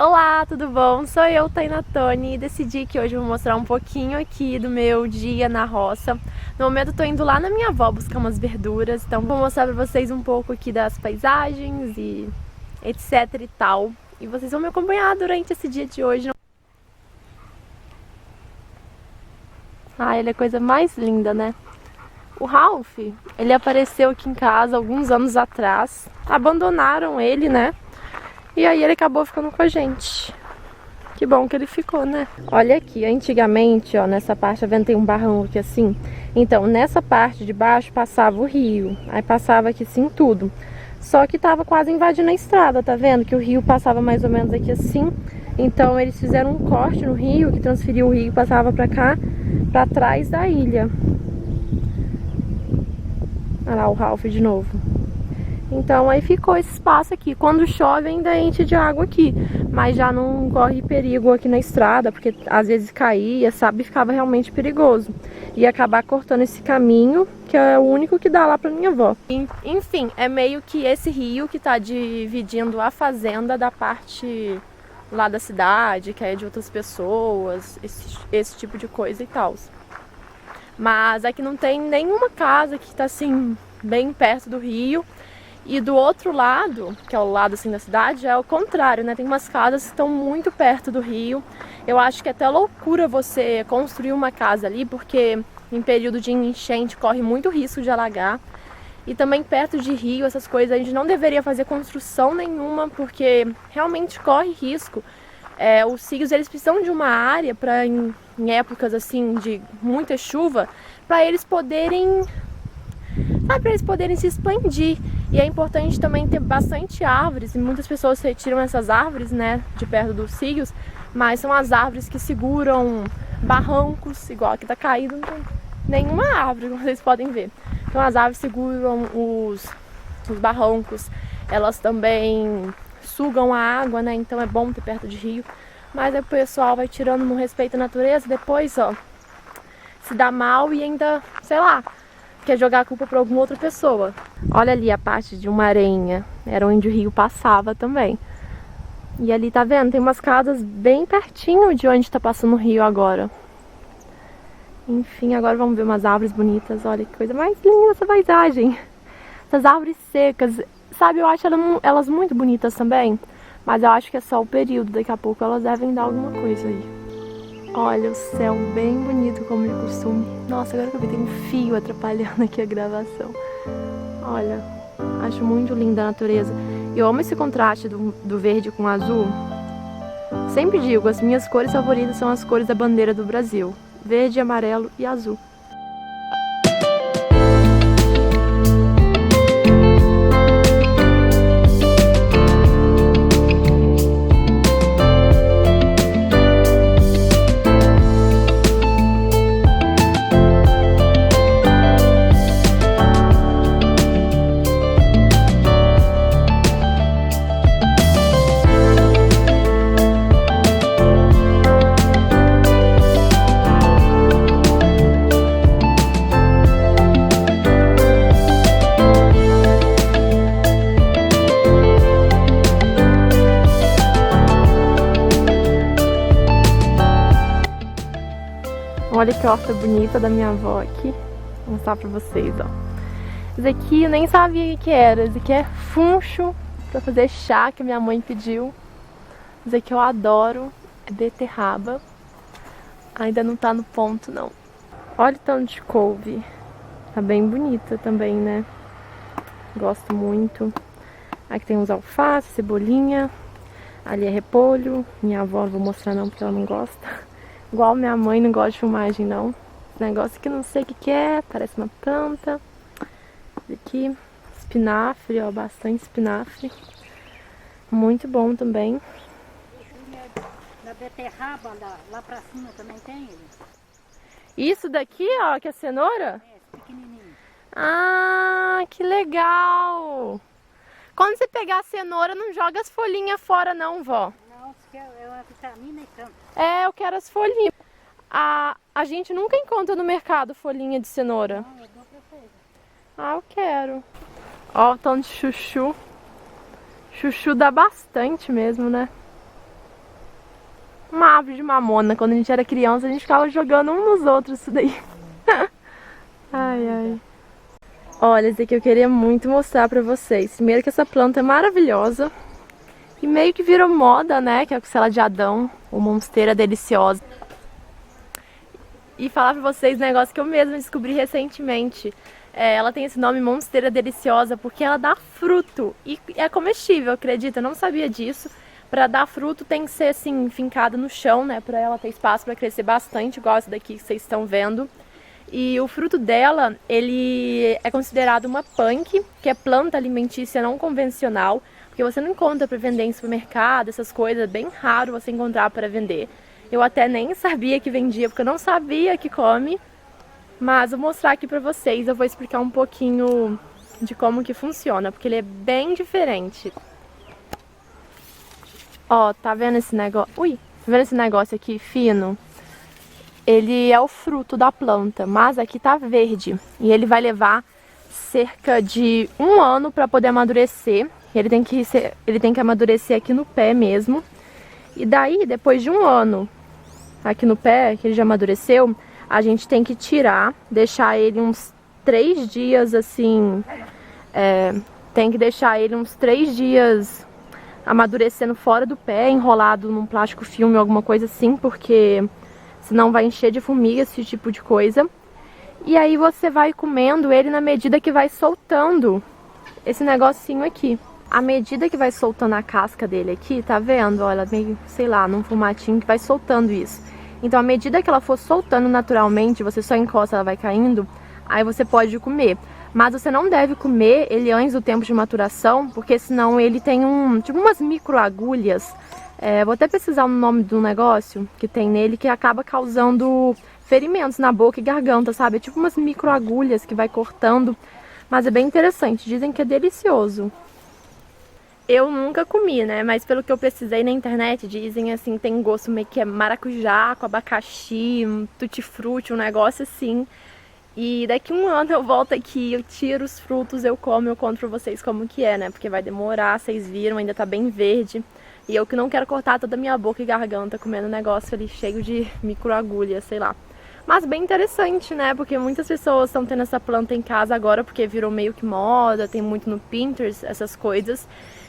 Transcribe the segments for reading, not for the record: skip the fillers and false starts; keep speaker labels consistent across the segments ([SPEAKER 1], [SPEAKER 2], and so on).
[SPEAKER 1] Olá, tudo bom? Sou eu, Tainá Tony, e decidi que hoje eu vou mostrar um pouquinho aqui do meu dia na roça. No momento eu tô indo lá na minha avó buscar umas verduras, então vou mostrar pra vocês um pouco aqui das paisagens e etc e tal. E vocês vão me acompanhar durante esse dia de hoje. Ah, ele é a coisa mais linda, né? O Ralph, ele apareceu aqui em casa alguns anos atrás. Abandonaram ele, né? E aí ele acabou ficando com a gente. Que bom que ele ficou, né? Olha aqui, antigamente, ó, nessa parte, tá vendo, tem um barrão aqui assim? Então, nessa parte de baixo passava o rio. Aí passava aqui assim tudo. Só que tava quase invadindo a estrada, tá vendo? Que o rio passava mais ou menos aqui assim. Então eles fizeram um corte no rio, que transferiu o rio e passava pra cá, pra trás da ilha. Olha lá o Ralph de novo. Então aí ficou esse espaço aqui. Quando chove ainda enche de água aqui, mas já não corre perigo aqui na estrada, porque às vezes caía, sabe, ficava realmente perigoso. E acabar cortando esse caminho, que é o único que dá lá pra minha avó. Enfim, é meio que esse rio que tá dividindo a fazenda da parte lá da cidade, que é de outras pessoas, esse tipo de coisa e tal. Mas aqui não tem nenhuma casa que tá assim, bem perto do rio. E do outro lado, que é o lado assim da cidade, é o contrário, né? Tem umas casas que estão muito perto do rio. Eu acho que é até loucura você construir uma casa ali, porque em período de enchente corre muito risco de alagar. E também perto de rio, essas coisas, a gente não deveria fazer construção nenhuma, porque realmente corre risco. Os sírios, eles precisam de uma área para em épocas assim de muita chuva, para eles poderem se expandir. E é importante também ter bastante árvores, e muitas pessoas retiram essas árvores, né, de perto dos sírios, mas são as árvores que seguram barrancos, igual aqui tá caído, não tem nenhuma árvore, como vocês podem ver. Então as árvores seguram os barrancos, elas também sugam a água, né, então é bom ter perto de rio. Mas aí o pessoal vai tirando no respeito à natureza, depois, ó, se dá mal e ainda, sei lá, quer jogar a culpa para alguma outra pessoa. Olha ali a parte de uma arenha, era onde o rio passava também. E ali, tá vendo? Tem umas casas bem pertinho de onde tá passando o rio agora. Enfim, agora vamos ver umas árvores bonitas. Olha que coisa mais linda essa paisagem. Essas árvores secas, sabe, eu acho elas muito bonitas também. Mas eu acho que é só o período, daqui a pouco elas devem dar alguma coisa aí. Olha o céu bem bonito como de costume. Nossa, agora que eu vi, tem um fio atrapalhando aqui a gravação. Olha, acho muito linda a natureza. Eu amo esse contraste do verde com o azul. Sempre digo, as minhas cores favoritas são as cores da bandeira do Brasil. Verde, amarelo e azul. Olha que horta bonita da minha avó aqui. Vou mostrar pra vocês, ó. Esse aqui eu nem sabia o que era. Esse aqui é funcho pra fazer chá que minha mãe pediu. Esse aqui eu adoro. É beterraba. Ainda não tá no ponto, não. Olha o tanto de couve. Tá bem bonita também, né? Gosto muito. Aqui tem uns alface, cebolinha. Ali é repolho. Minha avó não vou mostrar não porque ela não gosta. Igual minha mãe não gosta de filmagem não. Esse negócio que eu não sei o que é, parece uma planta. Esse aqui, espinafre, ó, bastante espinafre. Muito bom também.
[SPEAKER 2] Da beterraba, lá pra cima também tem ele?
[SPEAKER 1] Isso daqui, ó, que é cenoura?
[SPEAKER 2] É, pequenininho.
[SPEAKER 1] Ah, que legal! Quando você pegar a cenoura, não joga as folhinhas fora não, vó.
[SPEAKER 2] Não, é uma vitamina e tanto.
[SPEAKER 1] É, eu quero as folhinhas. A gente nunca encontra no mercado folhinha de cenoura.
[SPEAKER 2] Não, eu dou pra vocês.
[SPEAKER 1] Ah, eu quero. Ó, o tanto de chuchu. Chuchu dá bastante mesmo, né? uma árvore de mamona. Quando a gente era criança, a gente ficava jogando um nos outros isso daí. Ai, ai. Olha, esse aqui eu queria muito mostrar pra vocês. Primeiro que essa planta é maravilhosa. E meio que virou moda, né? Que é a costela de Adão, ou monstera deliciosa. E falar pra vocês um negócio que eu mesma descobri recentemente. Ela tem esse nome monstera deliciosa porque ela dá fruto. E é comestível, acredita? Eu não sabia disso. Pra dar fruto tem que ser assim, fincada no chão, né? Pra ela ter espaço pra crescer bastante, igual essa daqui que vocês estão vendo. E o fruto dela, ele é considerado uma punk, que é planta alimentícia não convencional. Porque você não encontra para vender em supermercado, essas coisas, é bem raro você encontrar para vender. Eu até nem sabia que vendia, porque eu não sabia que come. Mas vou mostrar aqui para vocês, eu vou explicar um pouquinho de como que funciona, porque ele é bem diferente. Ó, tá vendo esse negócio? Ui, tá vendo esse negócio aqui fino? Ele é o fruto da planta, mas aqui tá verde. E ele vai levar cerca de 1 ano para poder amadurecer. Ele tem que amadurecer aqui no pé mesmo. E daí, depois de 1 ano aqui no pé, que ele já amadureceu, a gente tem que tirar, deixar ele uns 3 dias assim... tem que deixar ele uns 3 dias amadurecendo fora do pé, enrolado num plástico filme, alguma coisa assim, porque senão vai encher de formiga, esse tipo de coisa. E aí você vai comendo ele na medida que vai soltando esse negocinho aqui. À medida que vai soltando a casca dele aqui, tá vendo? Olha, meio, sei lá, num formatinho que vai soltando isso. Então, à medida que ela for soltando naturalmente, você só encosta, ela vai caindo, aí você pode comer. Mas você não deve comer ele antes do tempo de maturação, porque senão ele tem tipo umas microagulhas. Vou até precisar o nome do negócio que tem nele, que acaba causando ferimentos na boca e garganta, sabe? É tipo umas microagulhas que vai cortando. Mas é bem interessante, dizem que é delicioso. Eu nunca comi, né? Mas pelo que eu pesquisei na internet, dizem assim, tem gosto meio que é maracujá, com abacaxi, um tutti-frutti, um negócio assim. E daqui 1 ano eu volto aqui, eu tiro os frutos, eu como, eu conto pra vocês como que é, né? Porque vai demorar, vocês viram, ainda tá bem verde. E eu que não quero cortar toda a minha boca e garganta comendo um negócio ali cheio de microagulhas, sei lá. Mas bem interessante, né? Porque muitas pessoas estão tendo essa planta em casa agora porque virou meio que moda, tem muito no Pinterest, essas coisas.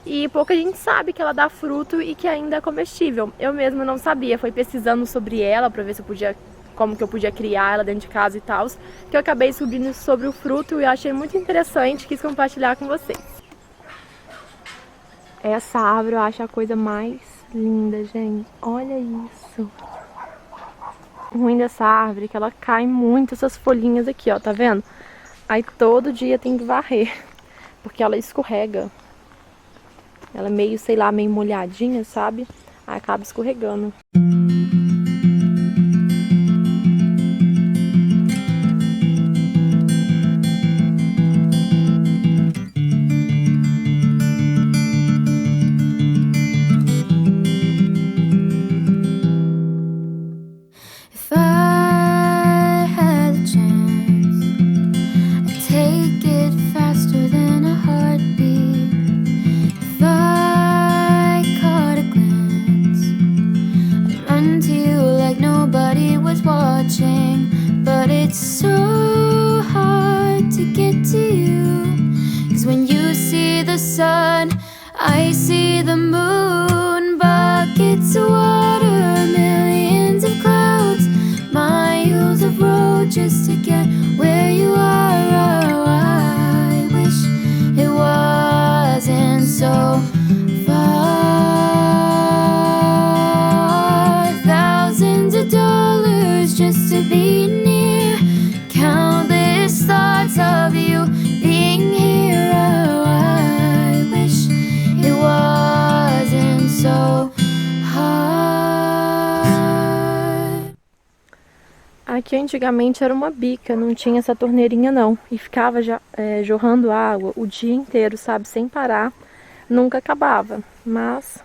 [SPEAKER 1] E pouca gente sabe que ela dá fruto e que ainda é comestível. Eu mesma não sabia, foi pesquisando sobre ela pra ver se eu podia, como que eu podia criar ela dentro de casa e tal, que eu acabei descobrindo sobre o fruto e eu achei muito interessante, quis compartilhar com vocês. Essa árvore eu acho a coisa mais linda, gente. Olha isso. O ruim dessa árvore é que ela cai muito essas folhinhas aqui, ó, tá vendo? Aí todo dia tem que varrer, porque ela escorrega. Ela é meio, sei lá, meio molhadinha, sabe? Aí acaba escorregando.
[SPEAKER 3] But it's so hard to get to you, 'cause when you see the sun, I see the moon. Buckets of water, millions of clouds, miles of road just to get where you are. Oh, I wish it wasn't so far. Thousands of dollars just to be near, countless thoughts of you being here. Oh, I wish it wasn't so hard.
[SPEAKER 1] Aqui antigamente era uma bica, não tinha essa torneirinha não. E ficava jorrando água o dia inteiro, sabe? Sem parar. Nunca acabava. Mas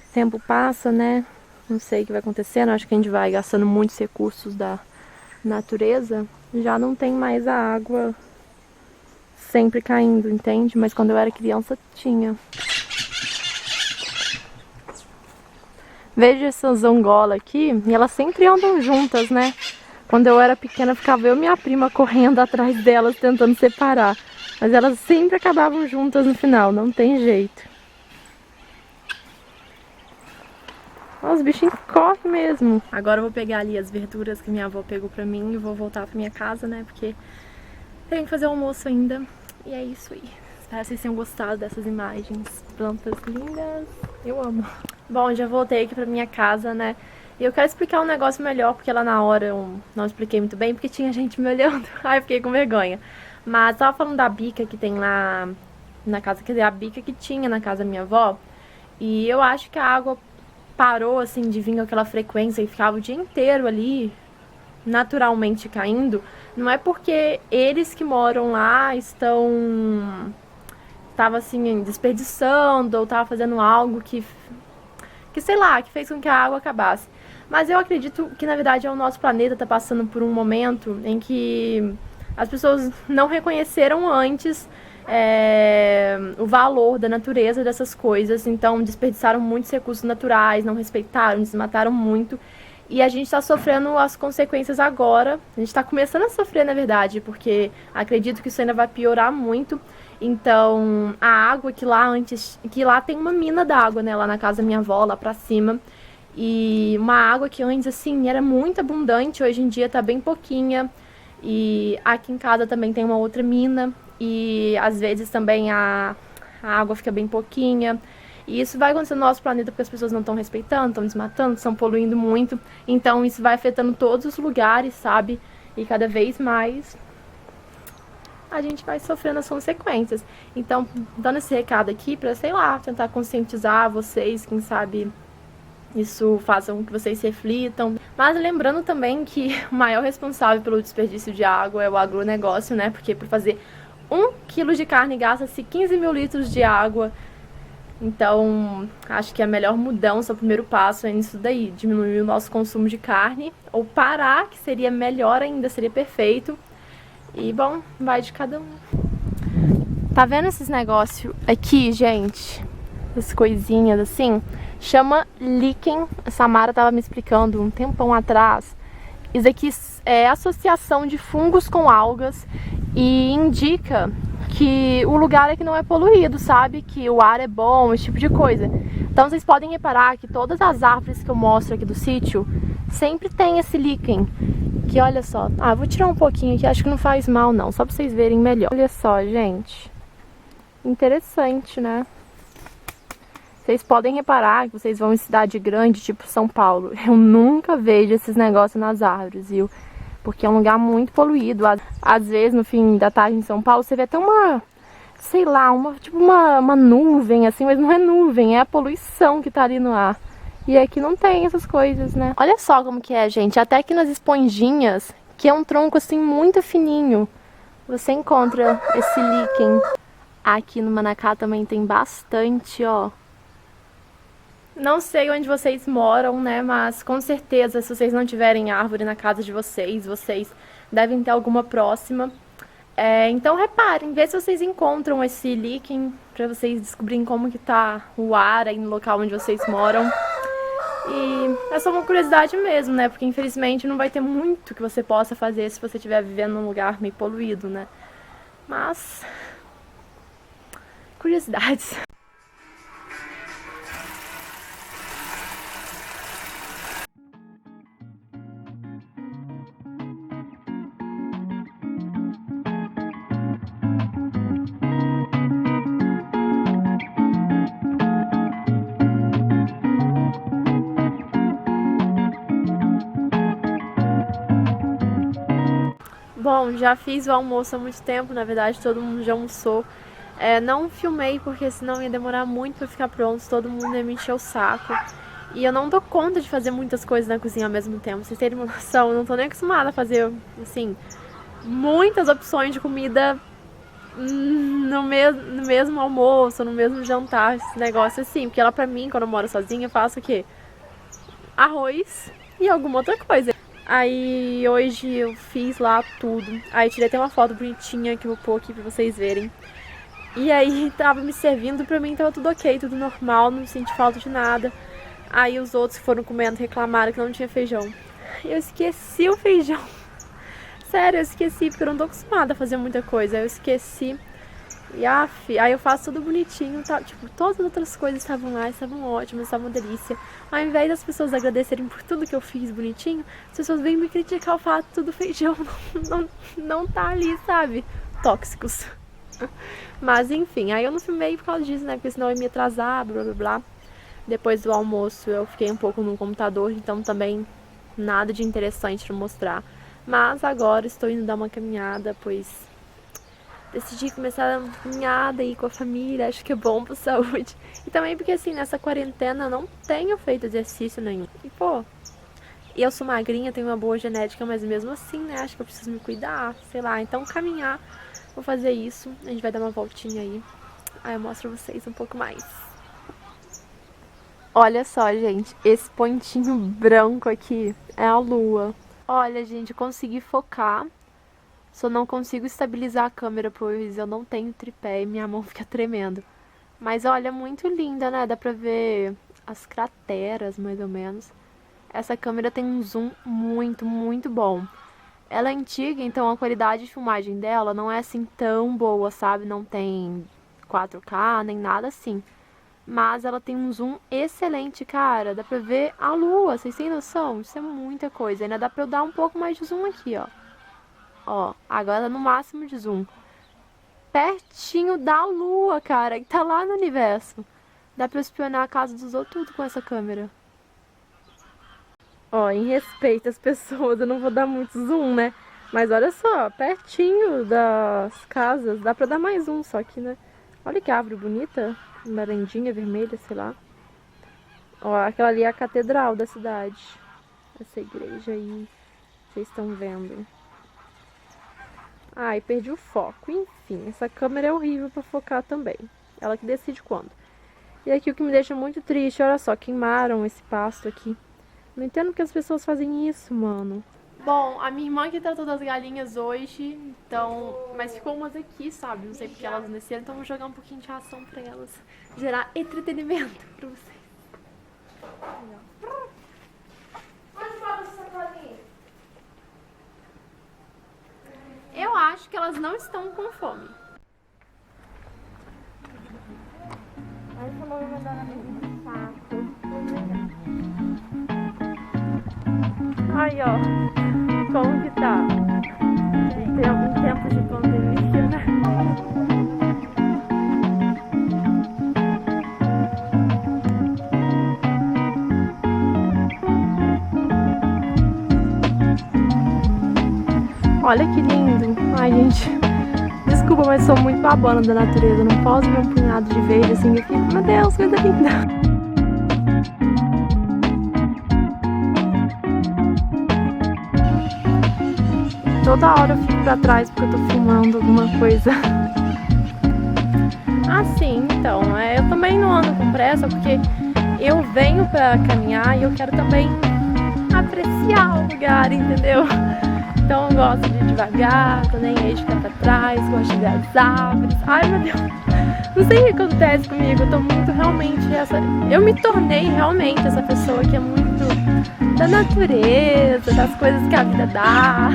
[SPEAKER 1] o tempo passa, né? Não sei o que vai acontecendo. Acho que a gente vai gastando muitos recursos da natureza. Já não tem mais a água sempre caindo, entende? Mas quando eu era criança tinha. Vejo essa zongola aqui e elas sempre andam juntas, né? Quando eu era pequena ficava eu e minha prima correndo atrás delas tentando separar. Mas elas sempre acabavam juntas no final, não tem jeito. Os bichinhos correm mesmo. Agora eu vou pegar ali as verduras que minha avó pegou pra mim e vou voltar pra minha casa, né? Porque tenho que fazer o almoço ainda. E é isso aí. Espero que vocês tenham gostado dessas imagens. Plantas lindas. Eu amo. Bom, já voltei aqui pra minha casa, né? E eu quero explicar um negócio melhor, porque lá na hora eu não expliquei muito bem, porque tinha gente me olhando. Ai, eu fiquei com vergonha. Mas tava falando da bica que tem lá na casa, quer dizer, a bica que tinha na casa da minha avó. E eu acho que a água parou, assim, de vir com aquela frequência e ficava o dia inteiro ali, naturalmente caindo. Não é porque eles que moram lá estavam assim, desperdiçando ou estavam fazendo algo que sei lá, que fez com que a água acabasse. Mas eu acredito que na verdade o nosso planeta está passando por um momento em que as pessoas não reconheceram antes o valor da natureza dessas coisas, então desperdiçaram muitos recursos naturais, não respeitaram, desmataram muito. E a gente está sofrendo as consequências agora. A gente está começando a sofrer, na verdade, porque acredito que isso ainda vai piorar muito. Então, a água que lá tem uma mina d'água, né, lá na casa da minha avó, lá pra cima. E uma água que antes, assim, era muito abundante, hoje em dia tá bem pouquinha. E aqui em casa também tem uma outra mina. E às vezes também a água fica bem pouquinha. E isso vai acontecer no nosso planeta porque as pessoas não estão respeitando, estão desmatando, estão poluindo muito. Então isso vai afetando todos os lugares, sabe? E cada vez mais a gente vai sofrendo as consequências. Então, dando esse recado aqui pra, sei lá, tentar conscientizar vocês, quem sabe isso faça com que vocês se reflitam. Mas lembrando também que o maior responsável pelo desperdício de água é o agronegócio, né? Porque para fazer 1 quilo de carne gasta-se 15 mil litros de água. Então, acho que a melhor mudança, o primeiro passo é nisso daí, diminuir o nosso consumo de carne, ou parar, que seria melhor ainda, seria perfeito. E, bom, vai de cada um. Tá vendo esses negócios aqui, gente? Essas coisinhas assim? Chama líquen. A Samara tava me explicando um tempão atrás. Isso aqui é associação de fungos com algas e indica que o lugar é que não é poluído, sabe? Que o ar é bom, esse tipo de coisa. Então vocês podem reparar que todas as árvores que eu mostro aqui do sítio sempre tem esse líquen. Que olha só, vou tirar um pouquinho aqui, acho que não faz mal não, só pra vocês verem melhor. Olha só, gente. Interessante, né? Vocês podem reparar que vocês vão em cidade grande, tipo São Paulo. Eu nunca vejo esses negócios nas árvores, viu? Porque é um lugar muito poluído. Às vezes, no fim da tarde em São Paulo, você vê até sei lá, tipo uma nuvem, assim, mas não é nuvem, é a poluição que tá ali no ar. E aqui não tem essas coisas, né? Olha só como que é, gente. Até aqui nas esponjinhas, que é um tronco, assim, muito fininho, você encontra esse líquen. Aqui no Manacá também tem bastante, ó. Não sei onde vocês moram, né, mas com certeza se vocês não tiverem árvore na casa de vocês, vocês devem ter alguma próxima. Então reparem, vê se vocês encontram esse líquen pra vocês descobrirem como que tá o ar aí no local onde vocês moram. E é só uma curiosidade mesmo, né, porque infelizmente não vai ter muito que você possa fazer se você estiver vivendo num lugar meio poluído, né. Mas curiosidades. Bom, já fiz o almoço há muito tempo, na verdade todo mundo já almoçou. Não filmei porque senão ia demorar muito pra ficar pronto, todo mundo ia me encher o saco. E eu não dou conta de fazer muitas coisas na cozinha ao mesmo tempo, vocês terem uma noção, eu não tô nem acostumada a fazer, assim, muitas opções de comida no mesmo almoço, no mesmo jantar, esse negócio assim. Porque lá pra mim, quando eu moro sozinha, eu faço o quê? Arroz e alguma outra coisa. Aí hoje eu fiz lá tudo. Aí tirei até uma foto bonitinha que eu vou pôr aqui pra vocês verem. E aí tava me servindo, pra mim tava tudo ok, tudo normal, não senti falta de nada. Aí os outros que foram comendo reclamaram que não tinha feijão. Eu esqueci o feijão. Sério, eu esqueci, porque eu não tô acostumada a fazer muita coisa. Eu esqueci. E aí eu faço tudo bonitinho, tá? Tipo, todas as outras coisas estavam lá, estavam ótimas, estavam uma delícia. Ao invés das pessoas agradecerem por tudo que eu fiz bonitinho, as pessoas vêm me criticar o fato do feijão não tá ali, sabe? Tóxicos. Mas enfim, aí eu não filmei por causa disso, né? Porque senão eu ia me atrasar, blá blá blá. Depois do almoço eu fiquei um pouco no computador, então também nada de interessante pra mostrar. Mas agora estou indo dar uma caminhada, pois decidi começar a caminhada aí com a família, acho que é bom pra saúde. E também porque assim, nessa quarentena eu não tenho feito exercício nenhum. E pô, eu sou magrinha, tenho uma boa genética, mas mesmo assim, né, acho que eu preciso me cuidar, sei lá. Então caminhar, vou fazer isso, a gente vai dar uma voltinha aí. Aí eu mostro pra vocês um pouco mais. Olha só, gente, esse pontinho branco aqui é a lua. Olha, gente, eu consegui focar, só não consigo estabilizar a câmera, pois eu não tenho tripé e minha mão fica tremendo. Mas olha, muito linda, né? Dá pra ver as crateras, mais ou menos. Essa câmera tem um zoom muito, muito bom. Ela é antiga, então a qualidade de filmagem dela não é assim tão boa, sabe? Não tem 4K, nem nada assim. Mas ela tem um zoom excelente, cara. Dá pra ver a lua, vocês têm noção? Isso é muita coisa. Ainda dá pra eu dar um pouco mais de zoom aqui, ó. Ó, agora no máximo de zoom. Pertinho da lua, cara, que tá lá no universo. Dá pra espionar a casa dos outros tudo com essa câmera. Ó, em respeito às pessoas, eu não vou dar muito zoom, né? Mas olha só, pertinho das casas, dá pra dar mais zoom, só que, né? Olha que árvore bonita. Laranjinha, vermelha, sei lá. Ó, aquela ali é a catedral da cidade. Essa igreja aí, vocês estão vendo. Ai, perdi o foco. Enfim, essa câmera é horrível pra focar também. Ela que decide quando. E aqui o que me deixa muito triste, olha só, queimaram esse pasto aqui. Não entendo porque as pessoas fazem isso, mano. Bom, a minha irmã que tratou das galinhas hoje, então... Mas ficou umas aqui, sabe? Não sei porque elas nasceram, então vou jogar um pouquinho de ração pra elas. Gerar entretenimento pra vocês. Onde bota essa sacolinha? Eu acho que elas não estão com fome. Aí falou que vai dar na mesma saco. Aí, ó. Como que tá? Tem algum tempo de pandemia, né? Olha que lindo. Ai, gente. Desculpa, mas sou muito babana da natureza. Não posso ver um punhado de verde assim. Eu fico, meu Deus, coisa linda. Toda hora eu fico pra trás porque eu tô filmando alguma coisa. Assim, então, eu também não ando com pressa porque eu venho pra caminhar e eu quero também apreciar o lugar, entendeu? Então eu gosto de ir devagar, tô nem aí de ficar pra trás, gosto de ver as árvores. Ai, meu Deus, não sei o que acontece comigo, eu tô muito realmente essa... Eu me tornei realmente essa pessoa que é muito da natureza, das coisas que a vida dá.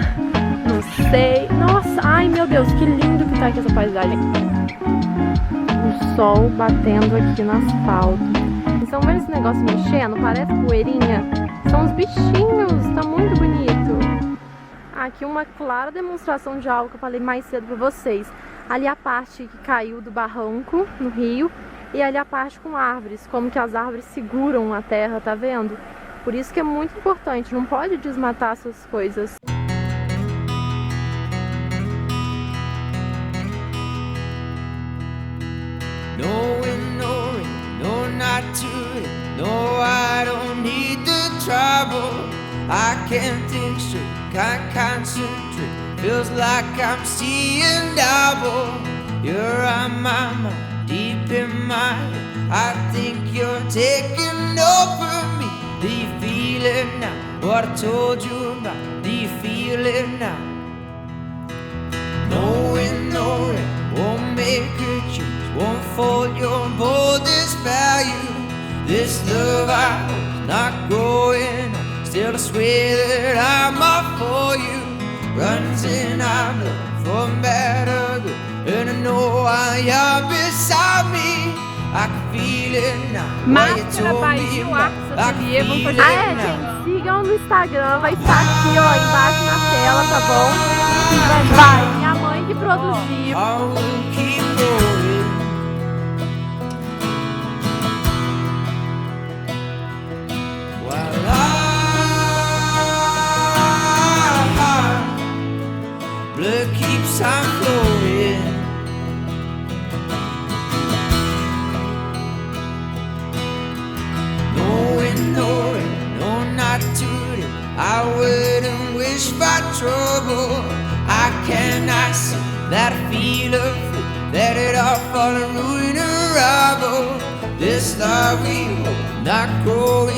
[SPEAKER 1] Não sei. Nossa, ai meu Deus, que lindo que tá aqui essa paisagem. O sol batendo aqui no asfalto. Vocês estão vendo esse negócio mexendo? Parece poeirinha. São os bichinhos, tá muito bonito. Aqui uma clara demonstração de algo que eu falei mais cedo pra vocês. Ali a parte que caiu do barranco no rio. E ali a parte com árvores. Como que as árvores seguram a terra, tá vendo? Por isso que é muito importante, não pode desmatar essas coisas.
[SPEAKER 4] No, not to it. No, I don't need the trouble. I can't think straight, can't concentrate. Feels like I'm seeing double. You're on my mind, deep in my head. I think you're taking over me. Do you feel it now? What I told you about, do you feel it now? Knowing won't make a change, won't fold your boldest value. This love I was not growing on. Still I swear that I'm all for you. Runs in our blood for better good. And I know why you're beside me. I can feel it now.
[SPEAKER 1] Máscara by Gil Artes Atelier. Vamos fazer. Gente, sigam no Instagram, vai estar aqui, ó, embaixo na tela, tá bom? Vai, minha mãe que produziu.
[SPEAKER 4] I will keep going. While our blood keeps on flowing. I wouldn't wish for trouble. I cannot see that I feel afraid that it all fall and ruin and rubble. This love we will not grow